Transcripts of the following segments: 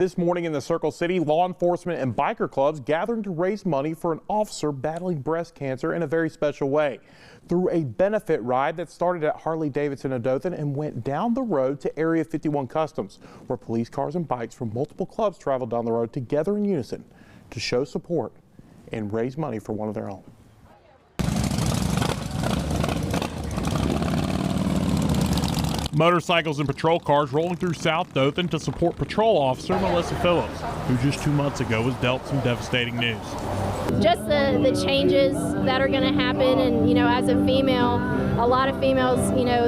This morning in the Circle City, law enforcement and biker clubs gathering to raise money for an officer battling breast cancer in a very special way. Through a benefit ride that started at Harley-Davidson of Dothan and went down the road to Area 51 Customs, where police cars and bikes from multiple clubs traveled down the road together in unison to show support and raise money for one of their own. Motorcycles and patrol cars rolling through South Dothan to support patrol officer Melissa Phillips, who just 2 months ago was dealt some devastating news. Just the changes that are going to happen, and as a female, a lot of females,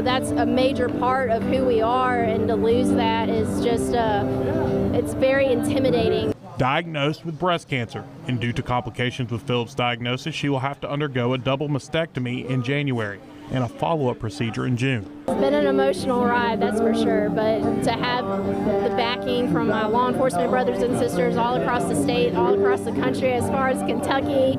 that's a major part of who we are, and to lose that is just, it's very intimidating. Diagnosed with breast cancer, and due to complications with Phillips' diagnosis, she will have to undergo a double mastectomy in January and a follow-up procedure in June. It's been an emotional ride, that's for sure, but to have the backing from my law enforcement brothers and sisters all across the state, all across the country, as far as Kentucky,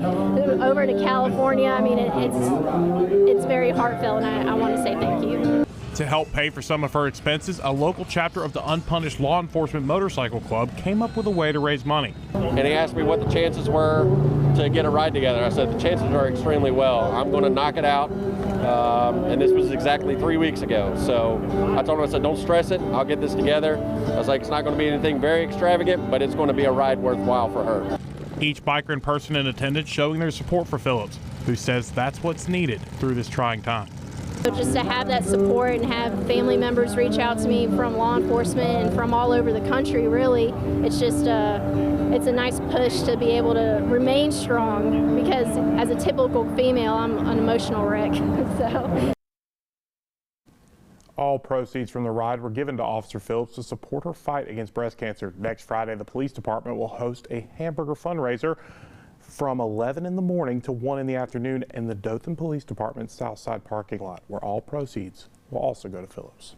over to California, I mean, it's very heartfelt, and I want to say thank you. To help pay for some of her expenses, a local chapter of the Unpunished Law Enforcement Motorcycle Club came up with a way to raise money. And he asked me what the chances were to get a ride together. I said the chances are extremely well. I'm going to knock it out. And this was exactly 3 weeks ago. So I told him, I said, don't stress it. I'll get this together. I was like, it's not going to be anything very extravagant, but it's going to be a ride worthwhile for her. Each biker and person in attendance showing their support for Phillips, who says that's what's needed through this trying time. So just to have that support and have family members reach out to me from law enforcement and from all over the country, really, it's just it's a nice push to be able to remain strong, because as a typical female, I'm an emotional wreck. So. All proceeds from the ride were given to Officer Phillips to support her fight against breast cancer. Next Friday, the police department will host a hamburger fundraiser from 11 in the morning to 1 in the afternoon in the Dothan Police Department's Southside parking lot, where all proceeds will also go to Phillips.